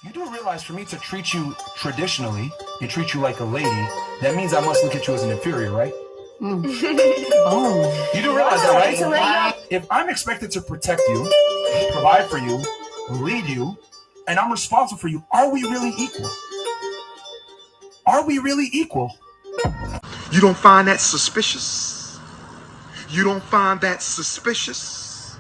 You do realize for me to treat you traditionally and treat you like a lady, that means I must look at you as an inferior, right? Oh. You do realize that, right? If I'm expected to protect you, provide for you, lead you, and I'm responsible for you, are we really equal? Are we really equal? You don't find that suspicious? You don't find that suspicious?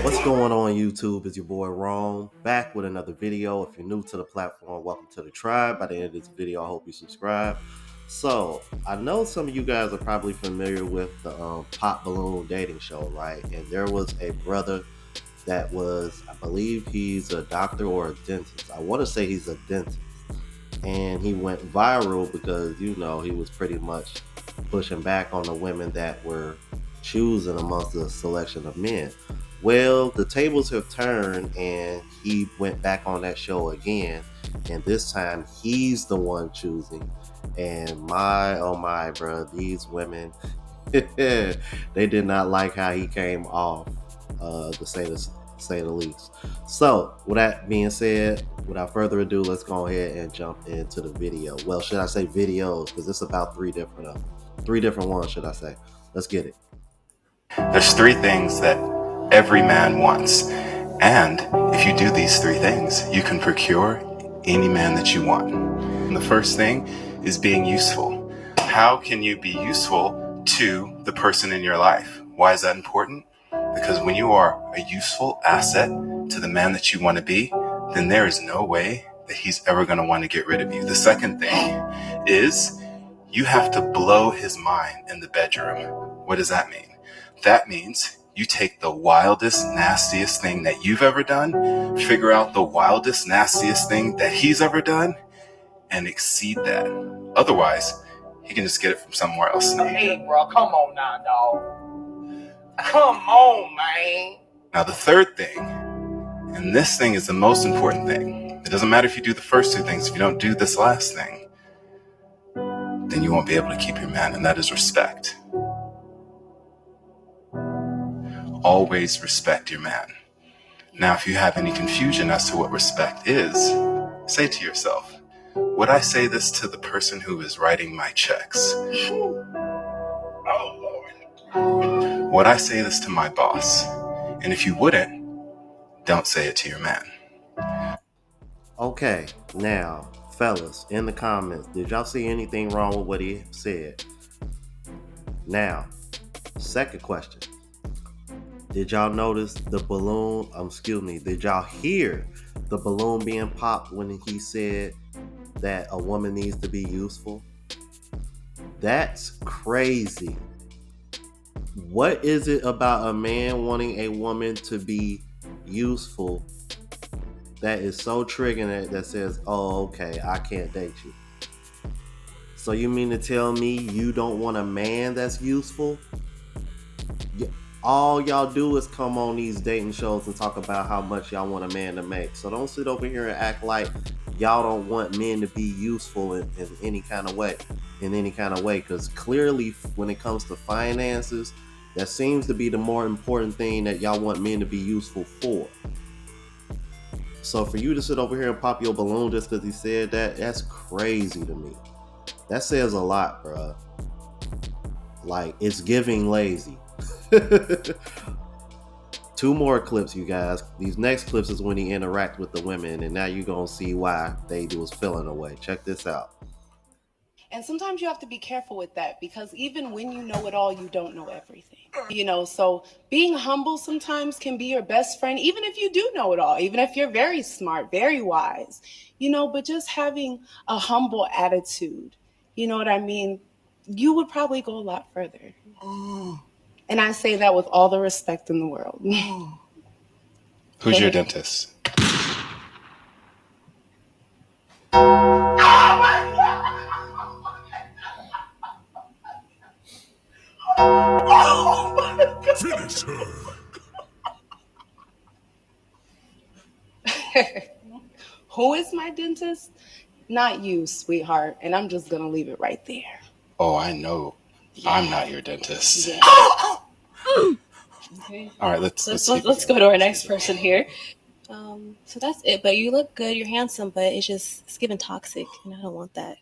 What's going on YouTube? It's your boy Rome, back with another video. If you're new to the platform, welcome to the tribe. By the end of this video, I hope you subscribe. So I know some of you guys are probably familiar with the Pop Balloon dating show, right? And there was a brother that was, I believe he's a doctor or a dentist. I want to say he's a dentist. And he went viral because, you know, he was pretty much pushing back on the women that were choosing amongst the selection of men. Well, the tables have turned and he went back on that show again. And this time he's the one choosing. And my, oh my, bro, these women, they did not like how he came off, to say the least. So, with that being said, without further ado, let's go ahead and jump into the video. Well, should I say videos? Because it's about three different ones, should I say? Let's get it. There's three things that every man wants. And if you do these three things, you can procure any man that you want. And the first thing is being useful. How can you be useful to the person in your life? Why is that important? Because when you are a useful asset to the man that you want to be, then there is no way that he's ever going to want to get rid of you. The second thing is you have to blow his mind in the bedroom. What does that mean? That means you take the wildest, nastiest thing that you've ever done, figure out the wildest, nastiest thing that he's ever done, and exceed that. Otherwise, he can just get it from somewhere else. Hey, bro, come on now, dog. Come on, man. Now, the third thing, and this thing is the most important thing. It doesn't matter if you do the first two things. If you don't do this last thing, then you won't be able to keep your man, and that is respect. Always respect your man. Now, if you have any confusion as to what respect is, say to yourself, would I say this to the person who is writing my checks? Oh, Lord. Would I say this to my boss? And if you wouldn't, don't say it to your man. Okay, now, fellas, in the comments, did y'all see anything wrong with what he said? Now, second question. Did y'all notice the balloon, did y'all hear the balloon being popped when he said that a woman needs to be useful? That's crazy. What is it about a man wanting a woman to be useful that is so triggering that says, oh, okay, I can't date you? So you mean to tell me you don't want a man that's useful? All y'all do is come on these dating shows and talk about how much y'all want a man to make. So don't sit over here and act like y'all don't want men to be useful in any kind of way. Because clearly when it comes to finances, that seems to be the more important thing that y'all want men to be useful for. So for you to sit over here and pop your balloon just because he said that, that's crazy to me. That says a lot, bro. Like, it's giving lazy. Two more clips, you guys. These next clips is when he interact with the women, and now you're gonna see why they was feeling away. Check this out. And sometimes you have to be careful with that, because even when you know it all, you don't know everything. You know, so being humble sometimes can be your best friend, even if you do know it all, even if you're very smart, very wise, you know, but just having a humble attitude, you know what I mean? You would probably go a lot further. And I say that with all the respect in the world. Who's your dentist? Finish her. Who is my dentist? Not you, sweetheart. And I'm just gonna leave it right there. Oh, I know. I'm not your dentist. Yeah. Okay. All right, let's Go to our next person here. So that's it. But you look good. You're handsome, but it's giving toxic, and I don't want that.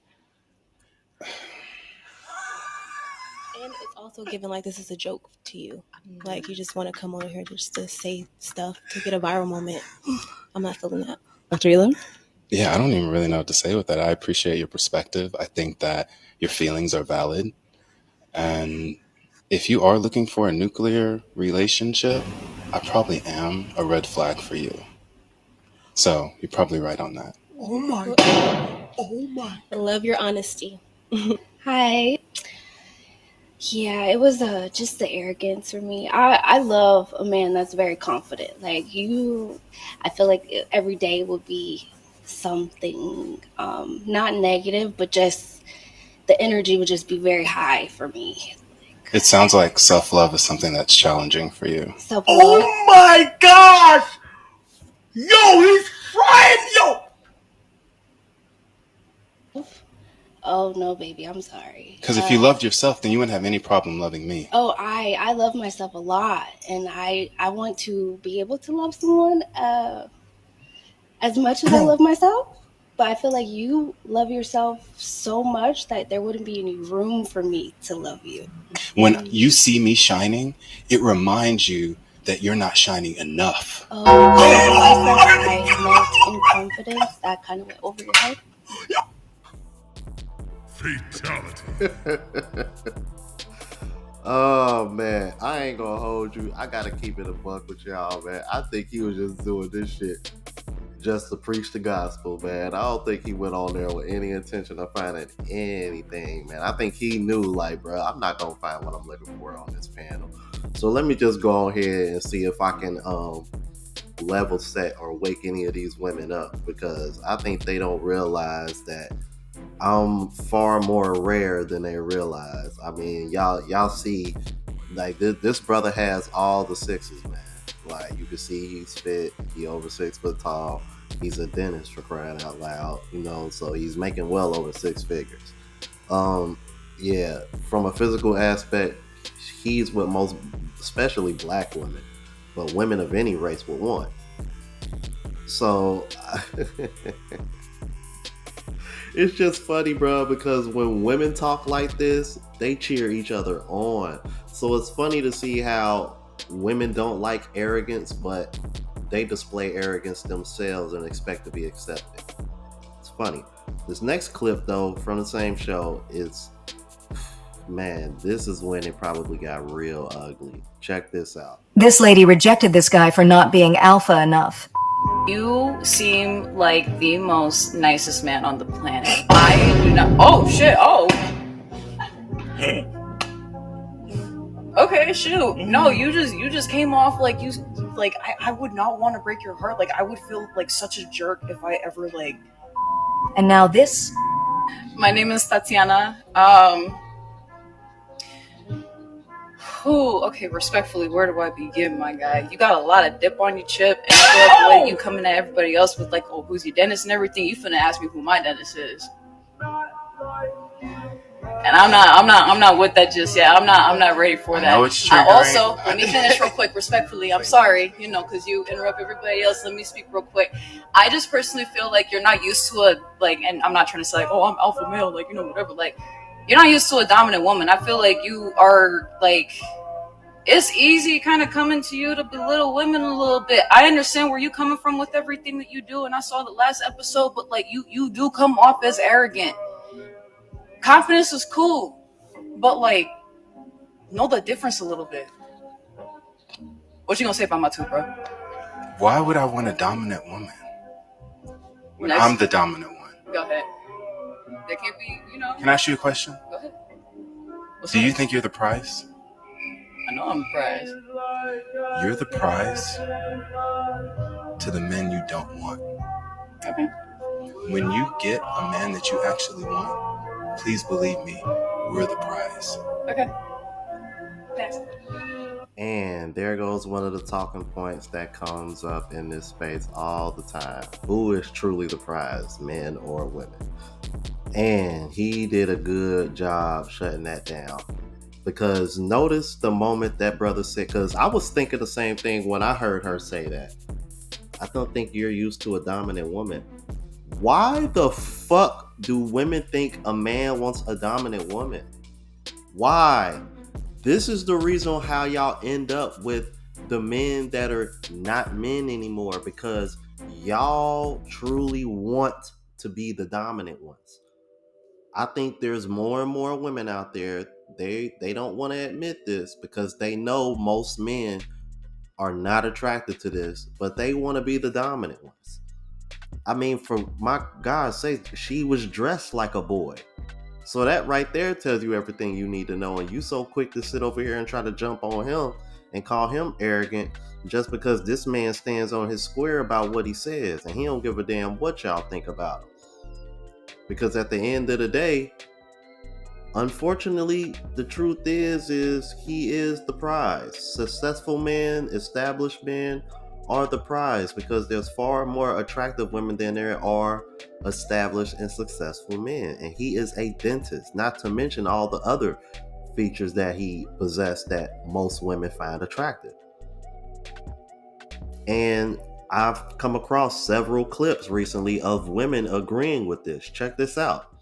And it's also given like this is a joke to you. Like you just want to come on here just to say stuff to get a viral moment. I'm not feeling that. Dr. Elam? Yeah, I don't even really know what to say with that. I appreciate your perspective. I think that your feelings are valid. And if you are looking for a nuclear relationship, I probably am a red flag for you. So you're probably right on that. Oh my God. Oh my. I love your honesty. Hi. Yeah, it was just the arrogance for me. I love a man that's very confident. Like you, I feel like every day would be something not negative, but just the energy would just be very high for me. It sounds like self-love is something that's challenging for you. Self-love. Oh my gosh! Yo, he's frying yo! Oh no, baby, I'm sorry. Because if you loved yourself, then you wouldn't have any problem loving me. Oh, I love myself a lot, and I want to be able to love someone as much as I love myself. But I feel like you love yourself so much that there wouldn't be any room for me to love you. When you see me shining, it reminds you that you're not shining enough. Oh, I said I meant in confidence. That kind of went over your head. Fatality. Oh man, I ain't gonna hold you. I gotta keep it a buck with y'all, man. I think he was just doing this shit just to preach the gospel, man. I don't think he went on there with any intention of finding anything, man. I think he knew, like, bro, I'm not gonna find what I'm looking for on this panel. So let me just go on here and see if I can level set or wake any of these women up, because I think they don't realize that I'm far more rare than they realize. I mean, y'all see, like this brother has all the sixes, man. Like you can see he's fit, he over 6 foot tall, he's a dentist for crying out loud, you know, so he's making well over 6 figures. Yeah, from a physical aspect, he's what most, especially black women, but women of any race would want. So it's just funny, bro, because when women talk like this, they cheer each other on. So it's funny to see how women don't like arrogance, but they display arrogance themselves and expect to be accepted. It's funny. This next clip, though, from the same show is, man, this is when it probably got real ugly. Check this out. This lady rejected this guy for not being alpha enough. You seem like the most nicest man on the planet. I do not. Oh shit! Oh. Okay, shoot. No, you just came off like you like I would not want to break your heart. Like I would feel like such a jerk if I ever like. And now this. My name is Tatiana. Okay, respectfully, where do I begin, my guy? You got a lot of dip on your chip, and I feel like the way you coming at everybody else with like, oh, who's your dentist and everything, you finna ask me who my dentist is. And I'm not with that just yet. I'm not ready for that. I also, let me finish real quick, respectfully. I'm sorry, because you interrupt everybody else. Let me speak real quick. I just personally feel like you're not used to and I'm not trying to say like, oh, I'm alpha male, like, whatever. Like, you're not used to a dominant woman. I feel like you are like, it's easy kind of coming to you to belittle women a little bit. I understand where you coming from with everything that you do, and I saw the last episode, but like you do come off as arrogant. Confidence is cool, but like know the difference a little bit. What you gonna say about my tooth, bro? Why would I want a dominant woman when I'm the dominant one? Go ahead. There can't be, Can I ask you a question? Go ahead. Do you think you're the prize? I know I'm the prize. You're the prize to the men you don't want. Okay. When you get a man that you actually want, please believe me, we're the prize. Okay. Pass. And there goes one of the talking points that comes up in this space all the time. Who is truly the prize, men or women? And he did a good job shutting that down. Because notice the moment that brother said, because I was thinking the same thing when I heard her say that. I don't think you're used to a dominant woman. Why the fuck do women think a man wants a dominant woman? Why? This is the reason how y'all end up with the men that are not men anymore, because y'all truly want to be the dominant ones. I think there's more and more women out there, they don't want to admit this because they know most men are not attracted to this, but they want to be the dominant ones. I mean, for my God's sake, she was dressed like a boy. So that right there tells you everything you need to know. And you so quick to sit over here and try to jump on him and call him arrogant just because this man stands on his square about what he says. And he don't give a damn what y'all think about him. Because at the end of the day, unfortunately, the truth is he is the prize. Successful men, established men are the prize, because there's far more attractive women than there are established and successful men. And he is a dentist, not to mention all the other features that he possessed that most women find attractive. And I've come across several clips recently of women agreeing with this. Check this out.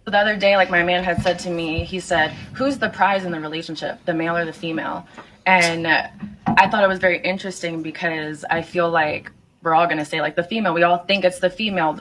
The other day, like, my man had said to me, he said, who's the prize in the relationship, the male or the female? And I thought it was very interesting because I feel like we're all going to say, like, the female. We all think it's the female.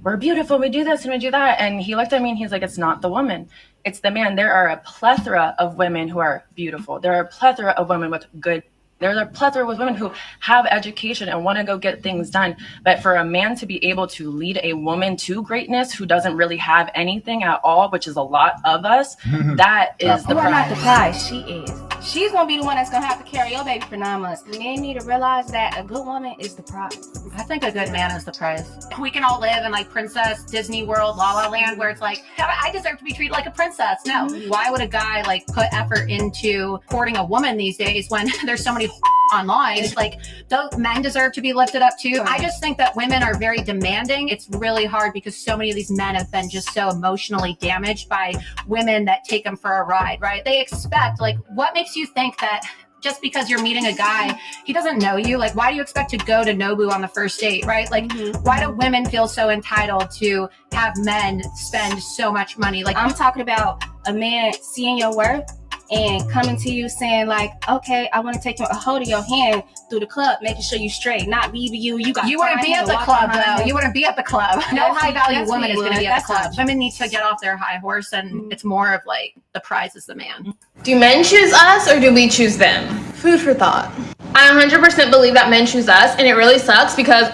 We're beautiful. We do this and we do that. And he looked at me and he's like, it's not the woman. It's the man. There are a plethora of women who are beautiful. There are a plethora of women with good. There's a plethora of women who have education and want to go get things done. But for a man to be able to lead a woman to greatness who doesn't really have anything at all, which is a lot of us, that is the prize. You are not the prize. She is. She's going to be the one that's going to have to carry your baby for 9 months. Men need to realize that a good woman is the prize. I think a good man is the prize. We can all live in like Princess Disney World, La La Land, where it's like, I deserve to be treated like a princess. No. Why would a guy like put effort into courting a woman these days when there's so many online? It's like, don't men deserve to be lifted up too? I just think that women are very demanding. It's really hard because so many of these men have been just so emotionally damaged by women that take them for a ride, right? They expect, like, what makes you think that just because you're meeting a guy, he doesn't know you? Like, why do you expect to go to Nobu on the first date, right? Like, why do women feel so entitled to have men spend so much money? Like, I'm talking about a man seeing your worth and coming to you saying, like, okay, I want to take a hold of your hand through the club, making sure you straight, not leaving you. You wouldn't be at the club, though. You wouldn't be at the club. No high value woman is going to be at the club. Women need to get off their high horse, and it's more of like the prize is the man. Do men choose us or do we choose them? Food for thought. I 100% believe that men choose us, and it really sucks because,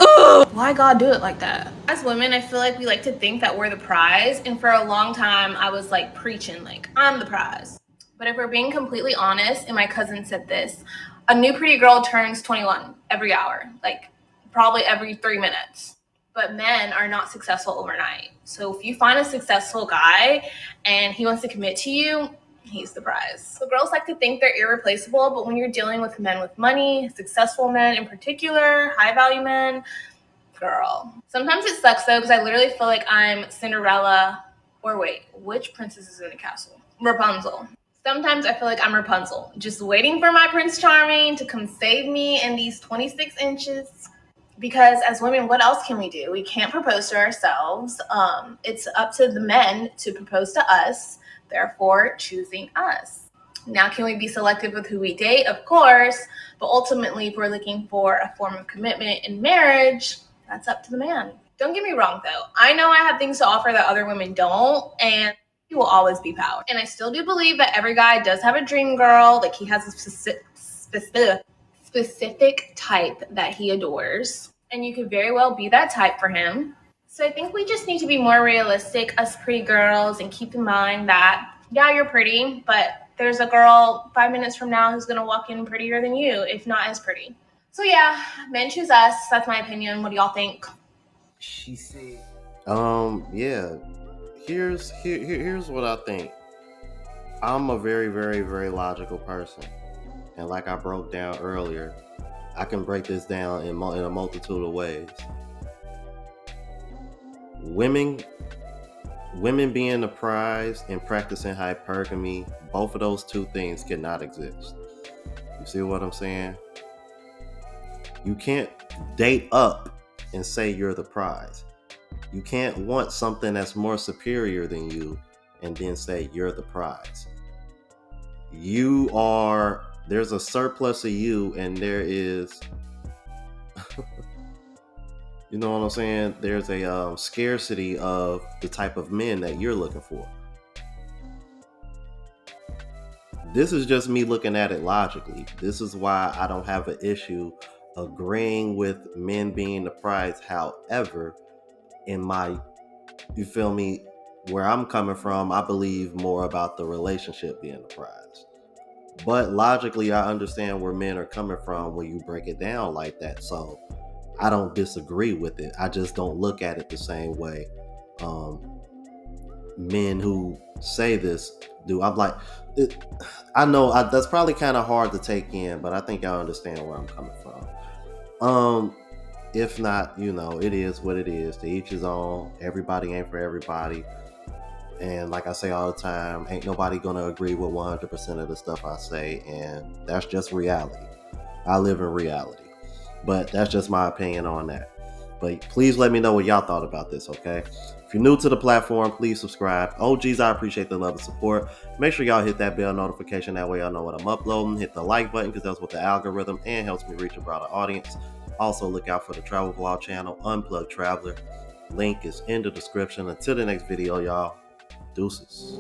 why God do it like that? As women, I feel like we like to think that we're the prize, and for a long time, I was like preaching, like, I'm the prize. But if we're being completely honest, and my cousin said this, a new pretty girl turns 21 every hour, like probably every 3 minutes. But men are not successful overnight. So if you find a successful guy and he wants to commit to you, he's the prize. So girls like to think they're irreplaceable, but when you're dealing with men with money, successful men in particular, high value men, girl. Sometimes it sucks though, because I literally feel like I'm Cinderella, or wait, which princess is in the castle? Rapunzel. Sometimes I feel like I'm Rapunzel, just waiting for my Prince Charming to come save me in these 26 inches. Because as women, what else can we do? We can't propose to ourselves. It's up to the men to propose to us, therefore choosing us. Now, can we be selective with who we date? Of course. But ultimately, if we're looking for a form of commitment in marriage, that's up to the man. Don't get me wrong, though. I know I have things to offer that other women don't, and he will always be power. And I still do believe that every guy does have a dream girl. Like, he has a specific type that he adores. And you could very well be that type for him. So I think we just need to be more realistic, us pretty girls, and keep in mind that, yeah, you're pretty, but there's a girl 5 minutes from now who's going to walk in prettier than you, if not as pretty. So yeah, men choose us. That's my opinion. What do y'all think? She said. Yeah. Here's what I think. I'm a very, very, very logical person. And like I broke down earlier, I can break this down in a multitude of ways. Women being the prize and practicing hypergamy, both of those two things cannot exist. You see what I'm saying? You can't date up and say you're the prize. You can't want something that's more superior than you and then say you're the prize. There's a surplus of you, and there is, you know what I'm saying? There's a scarcity of the type of men that you're looking for. This is just me looking at it logically. This is why I don't have an issue agreeing with men being the prize. However, you feel me, where I'm coming from, I believe more about the relationship being the prize. But logically, I understand where men are coming from when you break it down like that. So I don't disagree with it. I just don't look at it the same way men who say this do. I'm like, I know that's probably kind of hard to take in, but I think y'all understand where I'm coming from. If not, it is what it is. To each his own. Everybody ain't for everybody. And like I say all the time, ain't nobody gonna agree with 100% of the stuff I say, and that's just reality. I live in reality. But that's just my opinion on that. But please let me know what y'all thought about this, okay? If you're new to the platform, please subscribe. OGs, I appreciate the love and support. Make sure y'all hit that bell notification. That way y'all know what I'm uploading. Hit the like button because that's what the algorithm and helps me reach a broader audience. Also, look out for the travel vlog channel, Unplugged Traveler. Link is in the description. Until the next video, y'all. Deuces.